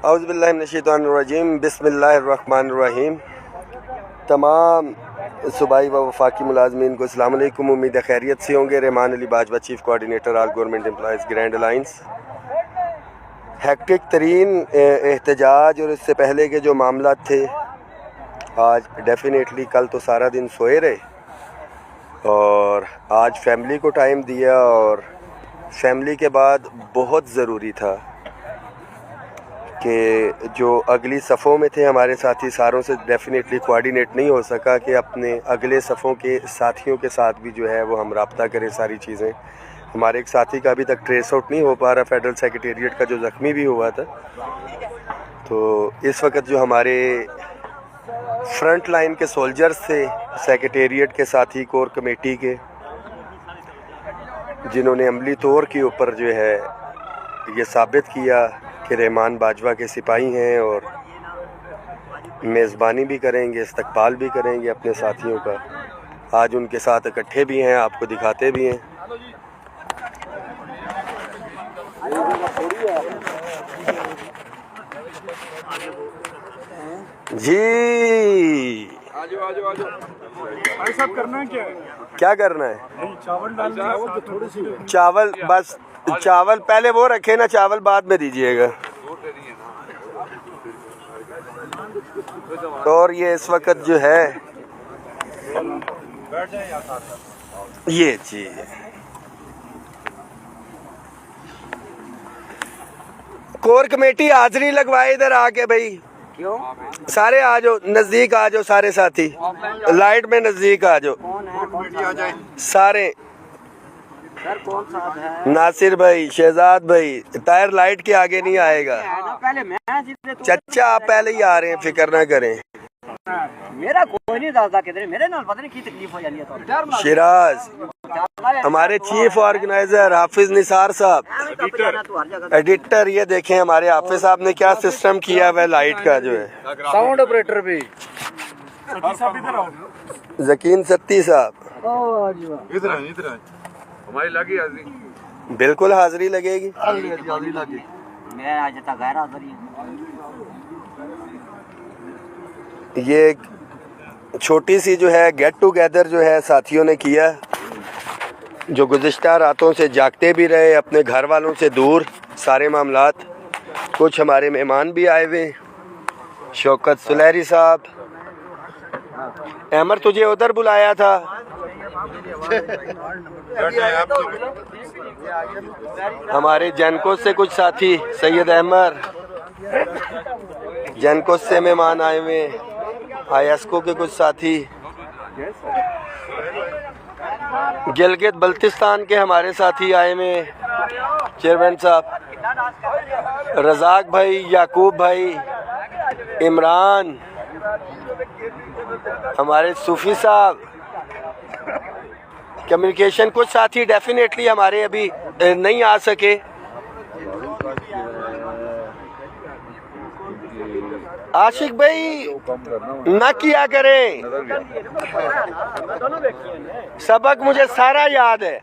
اعوذ باللہ من الشیطان الرجیم، بسم اللہ الرحمن الرحیم۔ تمام صوبائی و وفاقی ملازمین کو السلام علیکم، امید خیریت سے ہوں گے۔ Rehman Ali Bajwa, chief coordinator all government employees grand alliance. Hectic ترین احتجاج اور اس سے پہلے کے جو معاملات تھے، آج ڈیفینیٹلی کل تو سارا دن سوئے رہے اور آج فیملی کو ٹائم دیا، اور فیملی کے بعد بہت ضروری تھا کہ جو اگلی صفوں میں تھے ہمارے ساتھی، ساروں سے ڈیفینیٹلی کوآرڈینیٹ نہیں ہو سکا کہ اپنے اگلے صفوں کے ساتھیوں کے ساتھ بھی جو ہے وہ ہم رابطہ کریں ساری چیزیں۔ ہمارے ایک ساتھی کا ابھی تک ٹریس آؤٹ نہیں ہو پا رہا، فیڈرل سیکریٹریٹ کا، جو زخمی بھی ہوا تھا۔ تو اس وقت جو ہمارے فرنٹ لائن کے سولجرز تھے، سیکریٹریٹ کے ساتھی، کور کمیٹی کے، جنہوں نے عملی طور کے اوپر جو ہے یہ ثابت کیا کہ رحمان باجوہ کے سپاہی ہیں اور میزبانی بھی کریں گے، استقبال بھی کریں گے اپنے ساتھیوں کا، آج ان کے ساتھ اکٹھے بھی ہیں، آپ کو دکھاتے بھی ہیں۔ جی کیا کرنا ہے؟ چاول بس، چاول پہلے وہ رکھے نا، چاول بعد میں دیجئے گا۔ اور یہ اس وقت جو ہے یہ چیز کور کمیٹی حاضری لگوائے ادھر آ کے بھائی، سارے آ جاؤ، نزدیک آ جاؤ، سارے ساتھی لائٹ میں نزدیک آ جاؤ سارے۔ ناصر بھائی، شہزاد بھائی، طاہر لائٹ کے آگے نہیں آئے گا۔ چچا آپ پہلے ہی آ رہے ہیں، فکر نہ کریں۔ شیراز، ہمارے چیف آرگنائزر حافظ نثار صاحب، ایڈیٹر، یہ دیکھیں ہمارے حافظ صاحب نے کیا سسٹم کیا ہے لائٹ کا جو ہے۔ ساؤنڈ آپریٹر بھی ذکین ستی صاحب، ہماری لگی حاضری، بالکل حاضری لگے گی۔ یہ ایک چھوٹی سی جو ہے گیٹ ٹوگیدر جو ہے ساتھیوں نے کیا، جو گزشتہ راتوں سے جاگتے بھی رہے اپنے گھر والوں سے دور سارے معاملات۔ کچھ ہمارے مہمان بھی آئے ہوئے، شوکت سلیری صاحب، احمر تجھے ادھر بلایا تھا۔ ہمارے جینکوس سے کچھ ساتھی، سید احمر، جینکوس سے مہمان آئے ہوئے، آئی ایس کو کے کچھ ساتھی، گلگت بلتستان کے ہمارے ساتھی آئے ہوئے، چیئرمین صاحب، رزاق بھائی، یعقوب بھائی، عمران، ہمارے صوفی صاحب، کمیونیکیشن کچھ ساتھی ڈیفینیٹلی ہمارے ابھی نہیں آ سکے۔ عاشق بھائی نہ کیا کریں، سبق مجھے سارا یاد ہے۔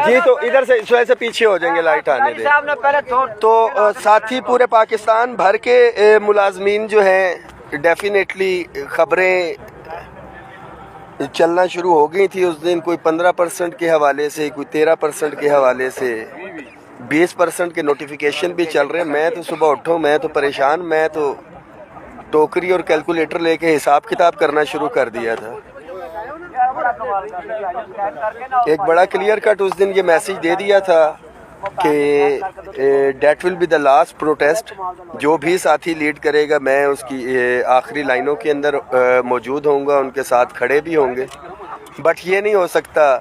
جی تو ادھر سے پیچھے ہو جائیں گے، لائٹ آنے دیں۔ تو ساتھی پورے پاکستان بھر کے ملازمین جو ہیں، ڈیفینیٹلی خبریں چلنا شروع ہو گئی تھی اس دن، کوئی 15% کے حوالے سے، کوئی 13% کے حوالے سے، 20% کے نوٹیفیکیشن بھی چل رہے ہیں۔ میں تو صبح اٹھوں، میں تو پریشان، میں تو ٹوکری اور کیلکولیٹر لے کے حساب کتاب کرنا شروع کر دیا تھا۔ ایک بڑا کلیئر کٹ اس دن یہ میسیج دے دیا تھا کہ that will be the last protest, جو بھی ساتھی لیڈ کرے گا میں اس کی آخری لائنوں کے اندر موجود ہوں گا، ان کے ساتھ کھڑے بھی ہوں گے۔ بٹ یہ نہیں ہو سکتا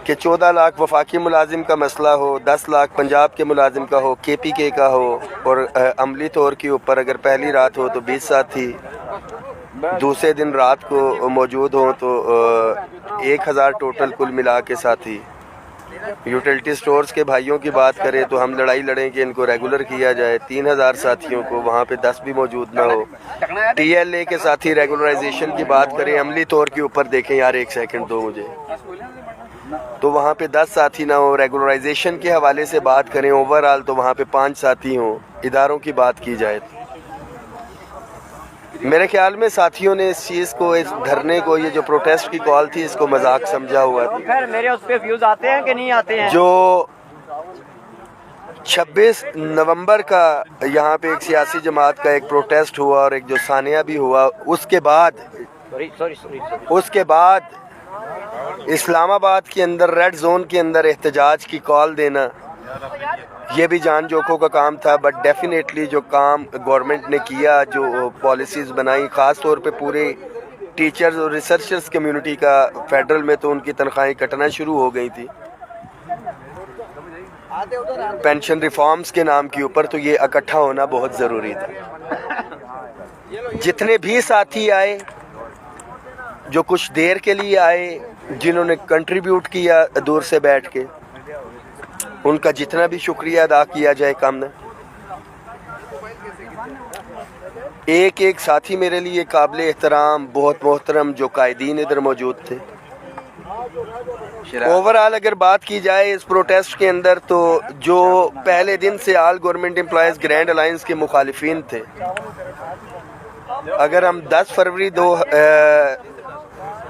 کہ 14 لاکھ وفاقی ملازم کا مسئلہ ہو، 10 لاکھ پنجاب کے ملازم کا ہو، کے پی کے کا ہو، اور عملی طور کے اوپر اگر پہلی رات ہو تو 20 ساتھی، دوسرے دن رات کو موجود ہوں تو 1000 ٹوٹل کل ملا کے ساتھی۔ یوٹیلٹی سٹورز کے بھائیوں کی بات کریں تو ہم لڑائی لڑیں کہ ان کو ریگولر کیا جائے، 3000 ساتھیوں کو، وہاں پہ 10 بھی موجود نہ ہو۔ ٹی ایل اے کے ساتھی ریگولرائزیشن کی بات کریں، عملی طور کے اوپر دیکھیں یار، ایک سیکنڈ دو مجھے۔ تو وہاں پہ 10 ساتھی نہ ہوں. ریگولرائزیشن کے حوالے سے بات کریں اوور آل تو وہاں پہ 5 ساتھی ہوں. اداروں کی بات کی جائے تو میرے خیال میں ساتھیوں نے اس چیز کو, اس دھرنے کو, یہ جو پروٹیسٹ کی کال تھی, اس کو مذاق سمجھا ہوا تھا. خیر میرے اس پہ ویوز آتے ہیں کہ نہیں آتے ہیں؟ جو 26 نومبر کا یہاں پہ ایک سیاسی جماعت کا ایک پروٹیسٹ ہوا اور ایک جو ثانیہ بھی ہوا, اس کے بعد اسلام آباد کے اندر ریڈ زون کے اندر احتجاج کی کال دینا, یہ بھی جان جوکھوں کا کام تھا. بٹ ڈیفینیٹلی جو کام گورنمنٹ نے کیا, جو پالیسیز بنائی, خاص طور پہ پورے ٹیچرز اور ریسرچرز کمیونٹی کا, فیڈرل میں تو ان کی تنخواہیں کٹنا شروع ہو گئی تھی پینشن ریفارمز کے نام کے اوپر, تو یہ اکٹھا ہونا بہت ضروری تھا. جتنے بھی ساتھی آئے, جو کچھ دیر کے لیے آئے, جنہوں نے کنٹریبیوٹ کیا دور سے بیٹھ کے, ان کا جتنا بھی شکریہ ادا کیا جائے کم نہ. ایک ایک ساتھی میرے لیے قابل احترام, بہت محترم, جو قائدین ادھر موجود تھے. اوور آل اگر بات کی جائے اس پروٹیسٹ کے اندر, تو جو پہلے دن سے آل گورنمنٹ امپلائیز گرینڈ الائنس کے مخالفین تھے, اگر ہم 10 فروری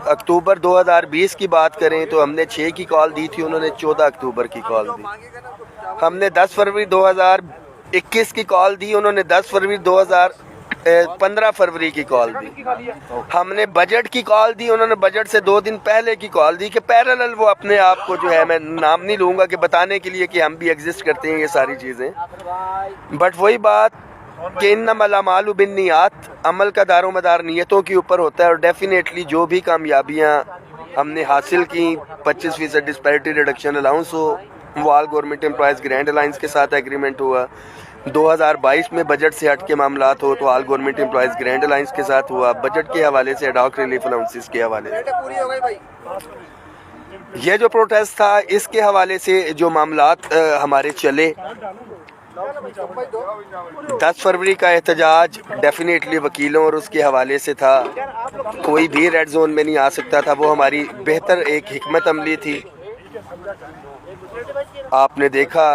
اکتوبر 2020 کی بات کریں تو ہم نے 6 کی کال دی تھی, انہوں نے 14 اکتوبر کی کال دی. ہم نے 10 فروری 2021 کی کال دی, انہوں نے 10 فروری 15 فروری کی کال دی. ہم نے بجٹ کی کال دی, انہوں نے بجٹ سے 2 دن پہلے کی کال دی, کہ پیرالل وہ اپنے آپ کو, جو ہے میں نام نہیں لوں گا, کہ بتانے کے لیے کہ ہم بھی ایگزسٹ کرتے ہیں, یہ ساری چیزیں. بٹ وہی بات کہ انما الاعمال بالنیات, عمل کا دار و مدار نیتوں کے اوپر ہوتا ہے. اور ڈیفینیٹلی جو بھی کامیابیاں ہم نے حاصل کی, 25% ڈسپیرٹی ریڈکشن الاؤنس ہو, وہ آل گورنمنٹ امپلائیز گرینڈ الائنس کے ساتھ ایگریمنٹ ہوا. 2022 میں بجٹ سے ہٹ کے معاملات ہو تو آل گورنمنٹ امپلائیز گرینڈ الائنس کے ساتھ ہوا. بجٹ کے حوالے سے ایڈاک ریلیف الاؤنسز کے حوالے سے, یہ جو پروٹیسٹ تھا, اس کے حوالے سے جو معاملات ہمارے چلے, 10 فروری کا احتجاج ڈیفینیٹلی وکیلوں اور اس کے حوالے سے تھا. کوئی بھی ریڈ زون میں نہیں آ سکتا تھا, وہ ہماری بہتر ایک حکمت عملی تھی. آپ نے دیکھا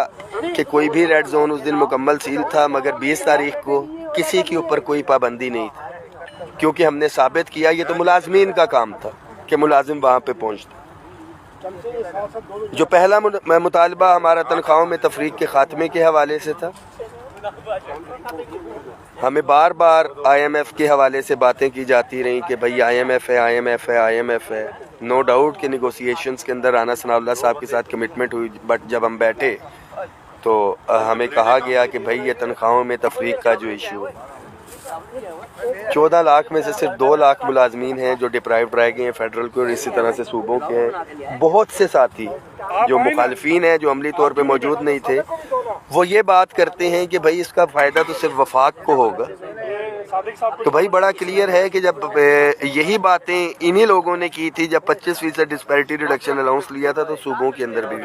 کہ کوئی بھی ریڈ زون اس دن مکمل سیل تھا, مگر 20 تاریخ کو کسی کے اوپر کوئی پابندی نہیں تھی, کیونکہ ہم نے ثابت کیا, یہ تو ملازمین کا کام تھا کہ ملازم وہاں پہ پہنچتا. جو پہلا مطالبہ ہمارا تنخواہوں میں تفریق کے خاتمے کے حوالے سے تھا. ہمیں بار بار آئی ایم ایف کے حوالے سے باتیں کی جاتی رہیں کہ بھئی آئی ایم ایف ہے, آئی ایم ایف ہے, آئی ایم ایف ہے. نو ڈاؤٹ کہ نیگوسیشنز کے اندر رانا ثناء اللہ صاحب کے ساتھ کمٹمنٹ ہوئی, بٹ جب ہم بیٹھے تو ہمیں کہا گیا کہ بھئی یہ تنخواہوں میں تفریق کا جو ایشو ہے, 14 لاکھ میں سے صرف 2 لاکھ ملازمین ہیں جو ڈپرائیوڈ رہ گئے ہیں فیڈرل کو, اور اسی طرح سے صوبوں کے ہیں. بہت سے ساتھی جو مخالفین ہیں, جو عملی طور پہ موجود نہیں تھے, وہ یہ بات کرتے ہیں کہ بھئی اس کا فائدہ تو صرف وفاق کو ہوگا. تو بھائی بڑا کلیئر ہے کہ جب یہی باتیں انہی لوگوں نے کی تھی جب 25% ڈسپیرٹی ریڈکشن الاؤنس لیا تھا, تو صوبوں کے اندر بھی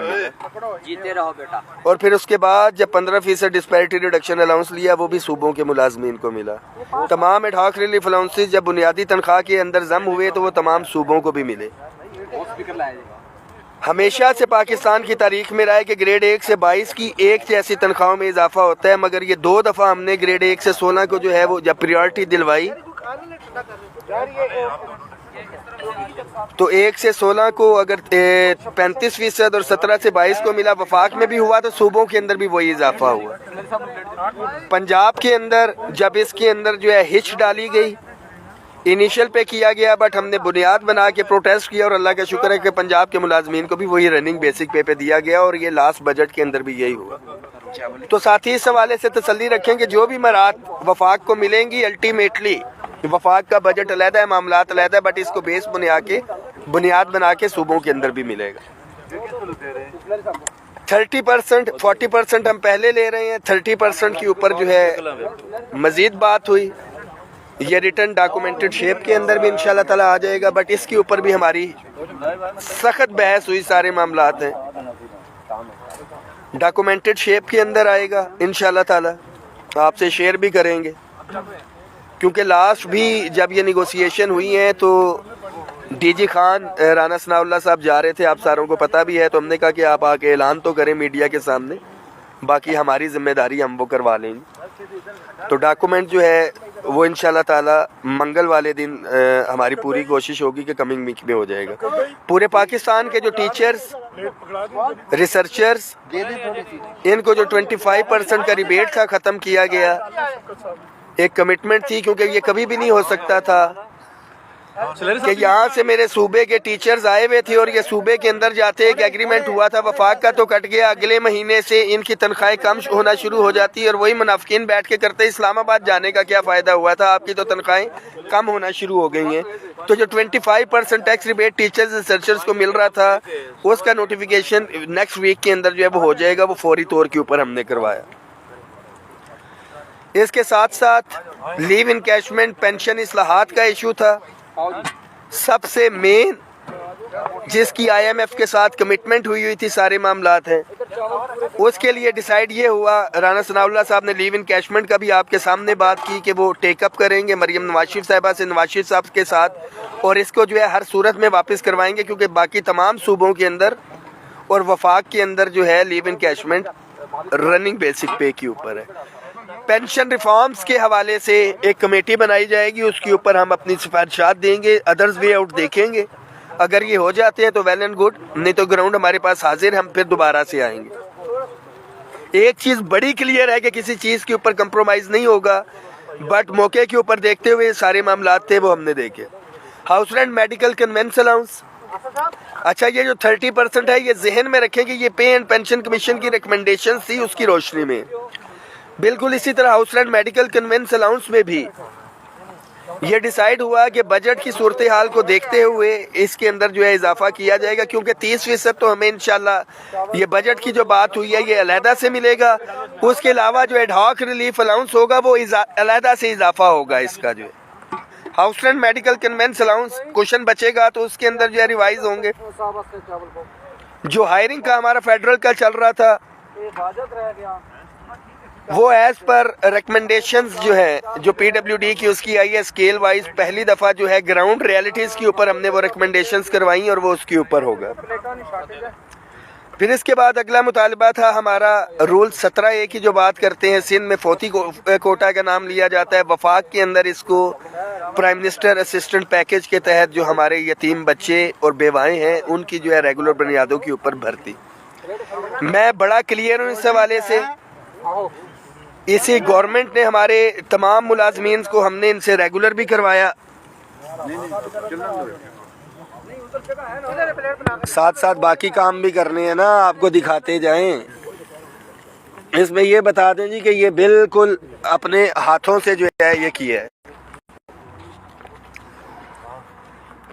جیتے رہو بیٹا. اور پھر اس کے بعد جب 15% ڈسپیرٹی ریڈکشن الاؤنس لیا, وہ بھی صوبوں کے ملازمین کو ملا. تمام ایڈ-ہاک ریلیف الاؤنسز جب بنیادی تنخواہ کے اندر ضم ہوئے تو وہ تمام صوبوں کو بھی ملے. ہمیشہ سے پاکستان کی تاریخ میں رہا ہے کہ گریڈ 1 سے 22 کی ایک جیسی تنخواہوں میں اضافہ ہوتا ہے, مگر یہ 2 دفعہ ہم نے گریڈ 1 سے 16 کو جو ہے وہ جب پریورٹی دلوائی, تو 1 سے 16 کو اگر 35% اور 17 سے 22 کو ملا, وفاق میں بھی ہوا تو صوبوں کے اندر بھی وہی اضافہ ہوا. پنجاب کے اندر جب اس کے اندر جو ہے ہچ ڈالی گئی, انیشل پہ کیا گیا, بٹ ہم نے بنیاد بنا کے پروٹیسٹ کیا, اور اللہ کا شکر ہے کہ پنجاب کے ملازمین کو بھی وہی رننگ بیسک پہ دیا گیا, اور یہ لاسٹ بجٹ کے اندر بھی یہی ہوا. تو ساتھی اس حوالے سے تسلی رکھیں کہ جو بھی مراد وفاق کو ملیں گی, الٹیمیٹلی وفاق کا بجٹ علیحدہ ہے, معاملات علیحدہ ہے, بٹ اس کو بیس بنیاد بنا کے صوبوں کے اندر بھی ملے گا. 30%, 40% ہم پہلے لے رہے ہیں, 30% کے اوپر جو ہے مزید بات ہوئی. یہ ریٹن ڈاکومنٹڈ شیپ کے اندر بھی انشاءاللہ تعالیٰ آ جائے گا, بٹ اس کے اوپر بھی ہماری سخت بحث ہوئی. سارے معاملات ہیں ڈاکومنٹڈ شیپ کے اندر آئے گا انشاءاللہ تعالیٰ, آپ سے شیئر بھی کریں گے, کیونکہ لاسٹ بھی جب یہ نیگوسیشن ہوئی ہیں تو ڈی جی خان رانا ثناء اللہ صاحب جا رہے تھے, آپ ساروں کو پتہ بھی ہے, تو ہم نے کہا کہ آپ آ کے اعلان تو کریں میڈیا کے سامنے, باقی ہماری ذمہ داری ہم وہ کروا لیں گے. تو ڈاکومنٹ جو ہے وہ انشاءاللہ تعالی منگل والے دن ہماری پوری کوشش ہوگی کہ کمنگ ویک میں ہو جائے گا. پورے پاکستان کے جو ٹیچرز, ریسرچرز, ان کو جو 25% کا ریبیٹ تھا ختم کیا گیا. ایک کمٹمنٹ تھی, کیونکہ یہ کبھی بھی نہیں ہو سکتا تھا کہ یہاں سے میرے صوبے کے ٹیچرز آئے ہوئے تھے اور یہ صوبے کے اندر جاتے, ایک ایگریمنٹ ہوا تھا وفاق کا تو کٹ گیا, اگلے مہینے سے ان کی تنخواہیں کم ہونا شروع ہو جاتی اور وہی منافقین بیٹھ کے کرتے اسلام آباد جانے کا کیا فائدہ ہوا تھا, آپ کی تو تنخواہیں کم ہونا شروع ہو گئی ہیں. تو جو 25% ٹیکس ریبیٹ ٹیچرز ریسرچرز کو مل رہا تھا اس کا نوٹیفیکیشن نیکسٹ ویک کے اندر جو ہے وہ ہو جائے گا, وہ فوری طور کے اوپر ہم نے کروایا. اس کے ساتھ ساتھ لیو انکیشمنٹ پینشن اصلاحات کا ایشو تھا, سب سے مین جس کی آئی ایم ایف کے ساتھ کمٹمنٹ ہوئی تھی, سارے معاملات ہیں. اس کے لیے ڈیسائیڈ یہ ہوا, رانا ثناء اللہ صاحب نے لیو انکیشمنٹ کا بھی آپ کے سامنے بات کی کہ وہ ٹیک اپ کریں گے مریم نواز شریف صاحبہ سے, نواز شریف صاحب کے ساتھ, اور اس کو جو ہے ہر صورت میں واپس کروائیں گے, کیونکہ باقی تمام صوبوں کے اندر اور وفاق کے اندر جو ہے لیو انکیشمنٹ رننگ بیسک پے کے اوپر ہے. پینشن ریفارمز کے حوالے سے ایک کمیٹی بنائی جائے گی, اس کے اوپر ہم اپنی سفارشات دیں گے, ادرز وے آؤٹ دیکھیں گے. اگر یہ ہو جاتے ہیں تو ویل اینڈ گڈ, نہیں تو گراؤنڈ ہمارے پاس حاضر, ہم پھر دوبارہ سے آئیں گے. ایک چیز بڑی کلیئر ہے کہ کسی چیز کے اوپر کمپرومائز نہیں ہوگا, بٹ موقع کے اوپر دیکھتے ہوئے سارے معاملات تھے وہ ہم نے دیکھے. House rent medical conveyance allowance, اچھا یہ جو 30% ہے یہ ذہن میں رکھیں کہ یہ پے اینڈ پینشن کمیشن کی ریکمنڈیشن تھی, اس کی روشنی میں بالکل اسی طرح house rent medical conveyance allowance میں بھی یہ ڈیسائیڈ ہوا کہ بجٹ کی صورتحال کو دیکھتے ہوئے اس کے اندر جو ہے اضافہ کیا جائے گا, کیونکہ 30% تو ہمیں انشاءاللہ یہ بجٹ کی جو بات ہوئی ہے یہ علیحدہ سے ملے گا. اس کے علاوہ جو ایڈ ہاک ریلیف الاؤنس ہوگا وہ علیحدہ سے اضافہ ہوگا. اس کا جو ہے house rent medical conveyance allowance question بچے گا تو اس کے اندر جو ہے ریوائز ہوں گے. جو ہائرنگ کا ہمارا فیڈرل کا چل رہا تھا وہ ایز پر ریکمنڈیشنز جو ہے جو پی ڈبلیو ڈی کی اس کی آئی ہے اسکیل وائز, پہلی دفعہ جو ہے گراؤنڈ ریالٹیز کے اوپر ہم نے وہ ریکمنڈیشنز کروائی اور وہ اس کے اوپر ہوگا. پھر اس کے بعد اگلا مطالبہ تھا ہمارا رول 17A کی جو بات کرتے ہیں, سندھ میں فوتی کوٹا کا نام لیا جاتا ہے, وفاق کے اندر اس کو پرائم منسٹر اسسٹنٹ پیکج کے تحت جو ہمارے یتیم بچے اور بیوائیں ہیں ان کی جو ہے ریگولر بنیادوں کے اوپر بھرتی. میں بڑا کلیئر ہوں اس حوالے سے. اسی گورنمنٹ نے ہمارے تمام ملازمین کو ہم نے ان سے ریگولر بھی کروایا, ساتھ ساتھ باقی کام بھی کرنے ہیں نا, آپ کو دکھاتے جائیں. اس میں یہ بتا دیں جی کہ یہ بالکل اپنے ہاتھوں سے جو ہے یہ کیا ہے,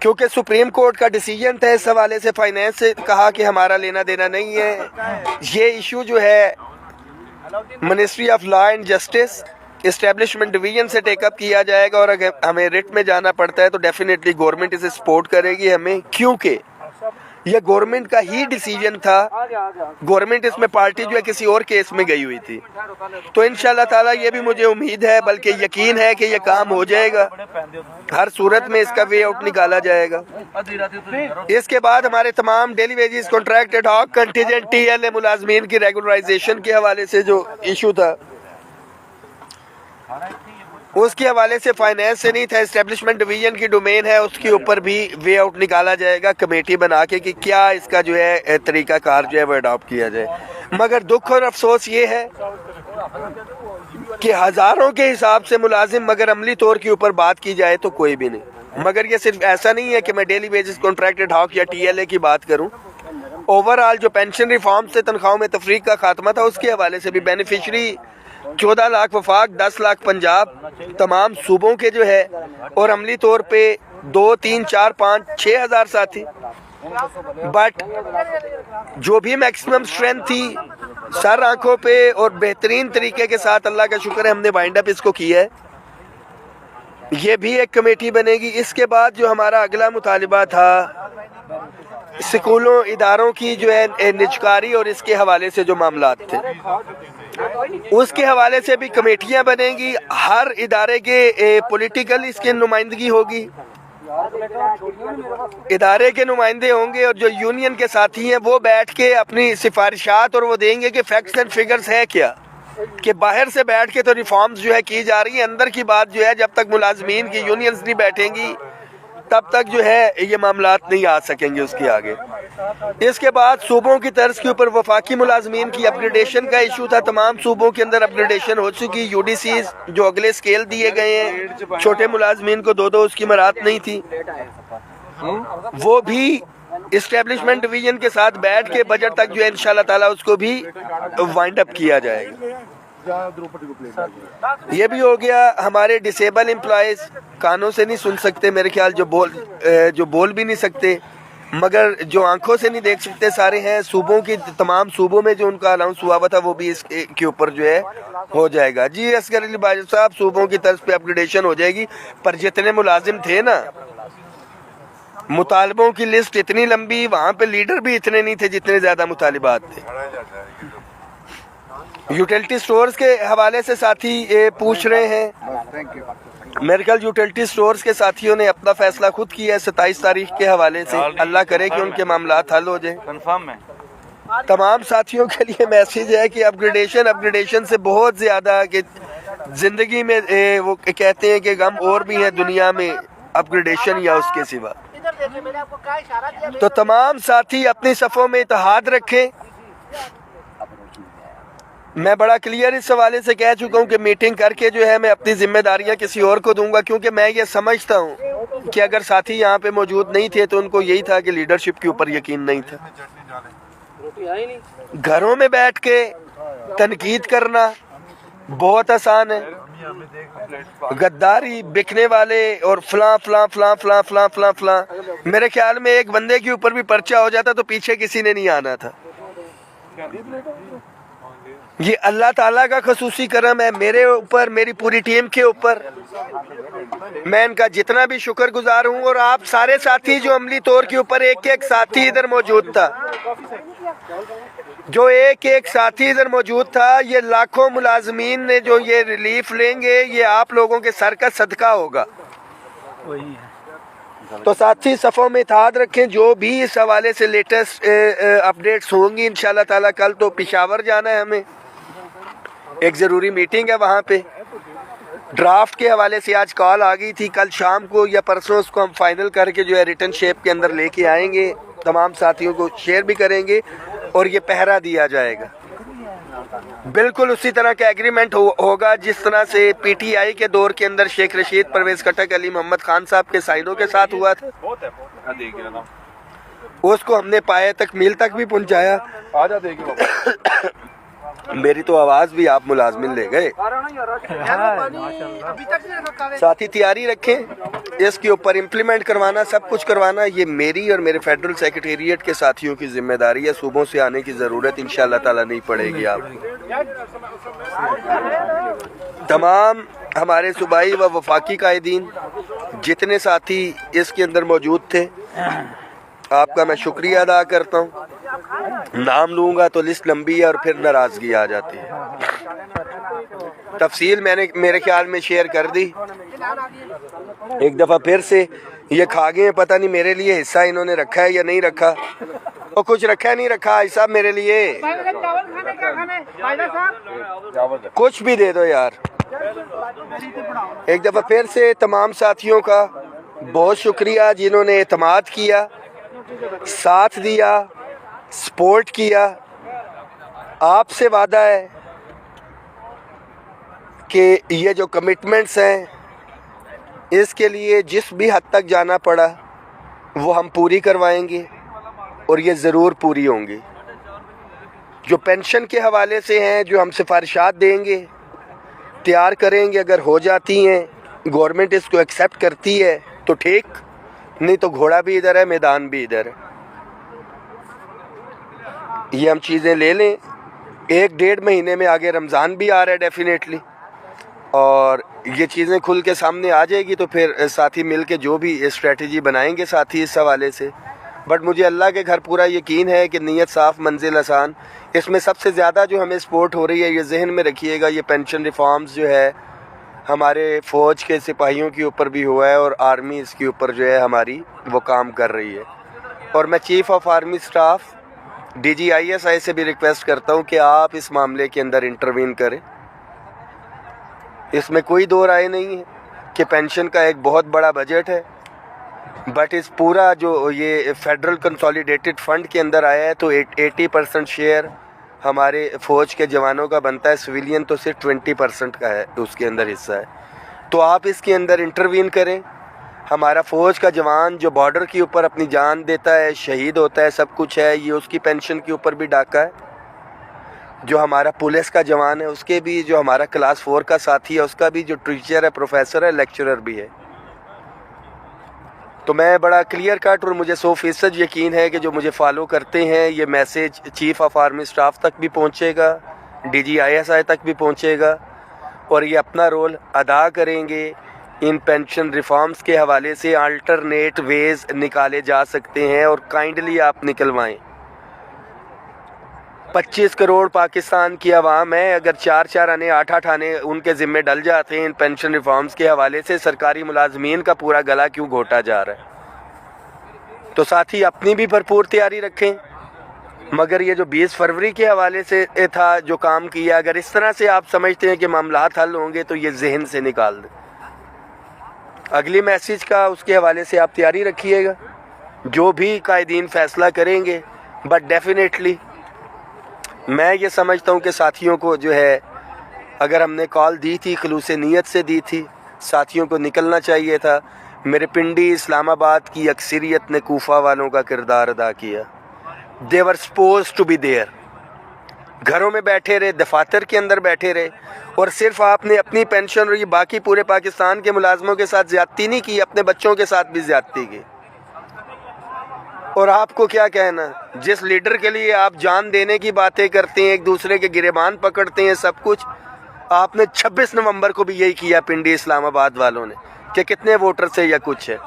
کیونکہ سپریم کورٹ کا ڈیسیجن تھا اس حوالے سے. فائنینس سے کہا کہ ہمارا لینا دینا نہیں ہے, یہ ایشو جو ہے ministry of law and justice establishment division سے ٹیک اپ کیا جائے گا, اور اگر ہمیں ریٹ میں جانا پڑتا ہے تو ڈیفینیٹلی گورنمنٹ اسے سپورٹ کرے گی ہمیں, کیونکہ یہ گورنمنٹ کا ہی ڈیسیجن تھا. گورنمنٹ اس میں پارٹی جو ہے کسی اور کیس میں گئی ہوئی تھی. تو انشاءاللہ تعالیٰ یہ بھی مجھے امید ہے بلکہ یقین ہے کہ یہ کام ہو جائے گا, ہر صورت میں اس کا وے آؤٹ نکالا جائے گا. اس کے بعد ہمارے تمام daily wages contract ad hoc contingent T L A ملازمین کی ریگولرائزیشن کے حوالے سے جو ایشو تھا اس کے حوالے سے فائنینس سے نہیں تھا, اسٹیبلشمنٹ ڈویژن کی ڈومین ہے, اس کے اوپر بھی وے آؤٹ نکالا جائے گا کمیٹی بنا کے کہ کیا اس کا جو ہے طریقہ کار جو ہے وہ اڈاپٹ کیا جائے. مگر دکھ اور افسوس یہ ہے کہ ہزاروں کے حساب سے ملازم مگر عملی طور کے اوپر بات کی جائے تو کوئی بھی نہیں. مگر یہ صرف ایسا نہیں ہے کہ میں ڈیلی بیسس کانٹریکٹڈ ہاک یا ٹی ایل اے کی بات کروں, اوور آل جو پینشن ریفارم سے تنخواہوں میں تفریق کا خاتمہ تھا اس کے حوالے سے بھی بینیفیشری 14 لاکھ وفاق, 10 لاکھ پنجاب, تمام صوبوں کے جو ہے, اور عملی طور پہ 2 3 4 5 6 ہزار ساتھی. بٹ جو بھی میکسیمم اسٹرینتھ تھی سر آنکھوں پہ اور بہترین طریقے کے ساتھ اللہ کا شکر ہے ہم نے وائنڈ اپ اس کو کیا ہے. یہ بھی ایک کمیٹی بنے گی. اس کے بعد جو ہمارا اگلا مطالبہ تھا سکولوں اداروں کی جو ہے نجکاری اور اس کے حوالے سے جو معاملات تھے اس کے حوالے سے بھی کمیٹیاں بنیں گی. ہر ادارے کے پولیٹیکل اس کی نمائندگی ہوگی, ادارے کے نمائندے ہوں گے اور جو یونین کے ساتھی ہیں وہ بیٹھ کے اپنی سفارشات اور وہ دیں گے کہ فیکٹس اینڈ فگرز ہے کیا، کہ باہر سے بیٹھ کے تو ریفارمز جو ہے کی جا رہی ہیں، اندر کی بات جو ہے جب تک ملازمین کی یونینز نہیں بیٹھیں گی تب تک جو ہے یہ معاملات نہیں آ سکیں گے اس کے آگے۔ اس کے بعد صوبوں کی طرز کے اوپر وفاقی ملازمین کی اپگریڈیشن کا ایشو تھا۔ تمام صوبوں کے اندر اپگریڈیشن ہو چکی، یو ڈی سیز جو اگلے سکیل دیے گئے ہیں، چھوٹے ملازمین کو 2 اس کی مراعات نہیں تھی، وہ بھی اسٹیبلشمنٹ ڈویژن کے ساتھ بیٹھ کے بجٹ تک جو ہے انشاءاللہ تعالیٰ اس کو بھی وائنڈ اپ کیا جائے گا۔ یہ بھی ہو گیا۔ ہمارے ڈسیبل امپلائیز کانوں سے نہیں سن سکتے میرے خیال، جو بول بھی نہیں سکتے مگر جو آنکھوں سے نہیں دیکھ سکتے سارے ہیں، صوبوں کی تمام صوبوں میں جو ان کا الاؤنس ہوا تھا وہ بھی اس کے اوپر جو ہے ہو جائے گا۔ جی اصغر علی باجوہ صاحب، صوبوں کی طرز پہ اپگریڈیشن ہو جائے گی، پر جتنے ملازم تھے نا، مطالبوں کی لسٹ اتنی لمبی، وہاں پہ لیڈر بھی اتنے نہیں تھے جتنے زیادہ مطالبات تھے۔ یوٹیلٹی سٹورز کے حوالے سے ساتھی پوچھ رہے ہیں، میرے خیال یوٹیلٹی سٹورز کے ساتھیوں نے اپنا فیصلہ خود کیا ہے 27 تاریخ کے حوالے سے، اللہ کرے کہ ان کے معاملات حل ہو جائیں۔ تمام ساتھیوں کے لیے میسیج ہے کہ اپگریڈیشن سے بہت زیادہ، کہ زندگی میں وہ کہتے ہیں کہ غم اور بھی ہیں دنیا میں اپگریڈیشن یا اس کے سوا۔ تو تمام ساتھی اپنی صفوں میں اتحاد رکھیں۔ میں بڑا کلیئر اس حوالے سے کہہ چکا ہوں کہ میٹنگ کر کے جو ہے میں اپنی ذمہ داریاں کسی اور کو دوں گا، کیونکہ میں یہ سمجھتا ہوں کہ اگر ساتھی یہاں پہ موجود نہیں تھے تو ان کو یہی تھا کہ لیڈرشپ کے اوپر یقین نہیں تھا۔ گھروں میں بیٹھ کے تنقید کرنا بہت آسان ہے، غداری، بکنے والے اور فلاں فلاں فلاں فلاں فلاں فلاں فلاں، میرے خیال میں ایک بندے کے اوپر بھی پرچہ ہو جاتا تو پیچھے کسی نے نہیں آنا تھا۔ یہ اللہ تعالیٰ کا خصوصی کرم ہے میرے اوپر، میری پوری ٹیم کے اوپر، میں ان کا جتنا بھی شکر گزار ہوں۔ اور آپ سارے ساتھی جو عملی طور کے اوپر، ایک ساتھی ادھر موجود تھا، جو ایک ساتھی ادھر موجود تھا، یہ لاکھوں ملازمین نے جو یہ ریلیف لیں گے، یہ آپ لوگوں کے سر کا صدقہ ہوگا۔ تو ساتھی صفوں میں اتحاد رکھیں۔ جو بھی اس حوالے سے لیٹسٹ اپڈیٹس ہوں گی انشاءاللہ تعالیٰ، کل تو پشاور جانا ہے ہمیں، ایک ضروری میٹنگ ہے وہاں پہ۔ ڈرافٹ کے حوالے سے آج کال آ گئی تھی، کل شام کو یا پرسوں اس کو ہم فائنل کر کے جو ہے ریٹن شیپ کے اندر لے کے آئیں گے، تمام ساتھیوں کو شیئر بھی کریں گے اور یہ پہرا دیا جائے گا۔ بالکل اسی طرح کا ایگریمنٹ ہوگا جس طرح سے پی ٹی آئی کے دور کے اندر شیخ رشید، پرویز خٹک، علی محمد خان صاحب کے سائنوں کے ساتھ ہوا تھا، اس کو ہم نے پائے تکمیل تک بھی پہنچایا۔ میری تو آواز بھی آپ ملازمین لے گئے۔ ساتھی تیاری رکھیں، اس کے اوپر امپلیمنٹ کروانا، سب کچھ کروانا، یہ میری اور میرے فیڈرل سیکریٹریٹ کے ساتھیوں کی ذمہ داری ہے۔ صوبوں سے آنے کی ضرورت انشاءاللہ تعالیٰ نہیں پڑے گی آپ کو۔ تمام ہمارے صوبائی و وفاقی قائدین جتنے ساتھی اس کے اندر موجود تھے، آپ کا میں شکریہ ادا کرتا ہوں۔ نام لوں گا تو لسٹ لمبی ہے اور پھر ناراضگی آ جاتی ہے۔ تفصیل میں نے میرے خیال میں شیئر کر دی۔ ایک دفعہ پھر سے یہ کھا گئے ہیں، پتہ نہیں میرے لیے حصہ انہوں نے رکھا ہے یا نہیں رکھا، اور کچھ رکھا ہے نہیں رکھا صاحب میرے لیے، کچھ بھی دے دو یار۔ ایک دفعہ پھر سے تمام ساتھیوں کا بہت شکریہ جنہوں نے اعتماد کیا، ساتھ دیا، سپورٹ کیا۔ آپ سے وعدہ ہے کہ یہ جو کمٹمنٹس ہیں اس کے لیے جس بھی حد تک جانا پڑا وہ ہم پوری کروائیں گے اور یہ ضرور پوری ہوں گی۔ جو پینشن کے حوالے سے ہیں، جو ہم سفارشات دیں گے، تیار کریں گے، اگر ہو جاتی ہیں، گورنمنٹ اس کو ایکسیپٹ کرتی ہے تو ٹھیک، نہیں تو گھوڑا بھی ادھر ہے، میدان بھی ادھر ہے۔ یہ ہم چیزیں لے لیں۔ 1-1.5 مہینے میں آگے رمضان بھی آ رہا ہے ڈیفینیٹلی، اور یہ چیزیں کھل کے سامنے آ جائے گی تو پھر ساتھی مل کے جو بھی اسٹریٹجی بنائیں گے ساتھی اس حوالے سے۔ بٹ مجھے اللہ کے گھر پورا یقین ہے کہ نیت صاف منزل آسان۔ اس میں سب سے زیادہ جو ہمیں سپورٹ ہو رہی ہے، یہ ذہن میں رکھیے گا، یہ پینشن ریفارمز جو ہے ہمارے فوج کے سپاہیوں کے اوپر بھی ہوا ہے اور آرمی اس کے اوپر جو ہے ہماری وہ کام کر رہی ہے. اور میں chief of army staff DGISI سے بھی ریکویسٹ کرتا ہوں کہ آپ اس معاملے کے اندر انٹروین کریں. اس میں کوئی دو رائے نہیں ہے کہ پینشن کا ایک بہت بڑا بجٹ ہے، بٹ اس پورا جو یہ فیڈرل کنسالیڈیٹڈ فنڈ کے اندر آیا ہے تو 80% شیئر ہمارے فوج کے جوانوں کا بنتا ہے، سویلین تو صرف 20% کا ہے، اس کے اندر حصہ ہے. تو آپ اس کے اندر انٹروین کریں. ہمارا فوج کا جوان جو بارڈر کے اوپر اپنی جان دیتا ہے، شہید ہوتا ہے، سب کچھ ہے، یہ اس کی پینشن کے اوپر بھی ڈاکہ ہے. جو ہمارا پولیس کا جوان ہے اس کے بھی، جو ہمارا کلاس 4 کا ساتھی ہے اس کا بھی، جو ٹیچر ہے، پروفیسر ہے، لیکچرر بھی ہے. تو میں بڑا کلیئر کٹ اور مجھے 100% یقین ہے کہ جو مجھے فالو کرتے ہیں یہ message chief of army staff تک بھی پہنچے گا، DGISI تک بھی پہنچے گا، اور یہ اپنا رول ادا کریں گے. ان پینشن ریفارمز کے حوالے سے الٹرنیٹ ویز نکالے جا سکتے ہیں اور کائنڈلی آپ نکلوائیں. 25 کروڑ پاکستان کی عوام ہے، اگر 4 آنے 8 آنے ان کے ذمے ڈل جاتے ہیں ان پینشن ریفارمز کے حوالے سے، سرکاری ملازمین کا پورا گلا کیوں گھوٹا جا رہا ہے؟ تو ساتھی اپنی بھی بھرپور تیاری رکھیں. مگر یہ جو 20 فروری کے حوالے سے تھا جو کام کیا، اگر اس طرح سے آپ سمجھتے ہیں کہ معاملات حل ہوں گے تو یہ ذہن سے نکال دیں. اگلی میسیج کا اس کے حوالے سے آپ تیاری رکھیے گا، جو بھی قائدین فیصلہ کریں گے. بٹ ڈیفینیٹلی میں یہ سمجھتا ہوں کہ ساتھیوں کو جو ہے، اگر ہم نے کال دی تھی خلوص نیت سے دی تھی، ساتھیوں کو نکلنا چاہیے تھا. میرے پنڈی اسلام آباد کی اکثریت نے کوفہ والوں کا کردار ادا کیا. they were supposed to be there. گھروں میں بیٹھے رہے، دفاتر کے اندر بیٹھے رہے، اور صرف آپ نے اپنی پینشن اور یہ باقی پورے پاکستان کے ملازموں کے ساتھ زیادتی نہیں کی، اپنے بچوں کے ساتھ بھی زیادتی کی. اور آپ کو کیا کہنا، جس لیڈر کے لیے آپ جان دینے کی باتیں کرتے ہیں، ایک دوسرے کے گریبان پکڑتے ہیں، سب کچھ، آپ نے 26 نومبر کو بھی یہی کیا پنڈی اسلام آباد والوں نے، کہ کتنے ووٹر سے یا کچھ ہے.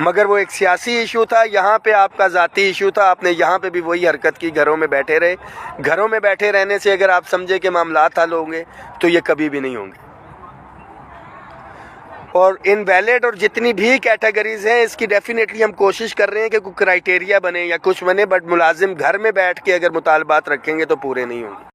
مگر وہ ایک سیاسی ایشو تھا، یہاں پہ آپ کا ذاتی ایشو تھا. آپ نے یہاں پہ بھی وہی حرکت کی، گھروں میں بیٹھے رہے. گھروں میں بیٹھے رہنے سے اگر آپ سمجھے کہ معاملات حل ہوں گے تو یہ کبھی بھی نہیں ہوں گے. اور ان ویلڈ اور جتنی بھی کیٹیگریز ہیں، اس کی ڈیفینیٹلی ہم کوشش کر رہے ہیں کہ کوئی کرائٹیریا بنے یا کچھ بنے، بٹ ملازم گھر میں بیٹھ کے اگر مطالبات رکھیں گے تو پورے نہیں ہوں گے.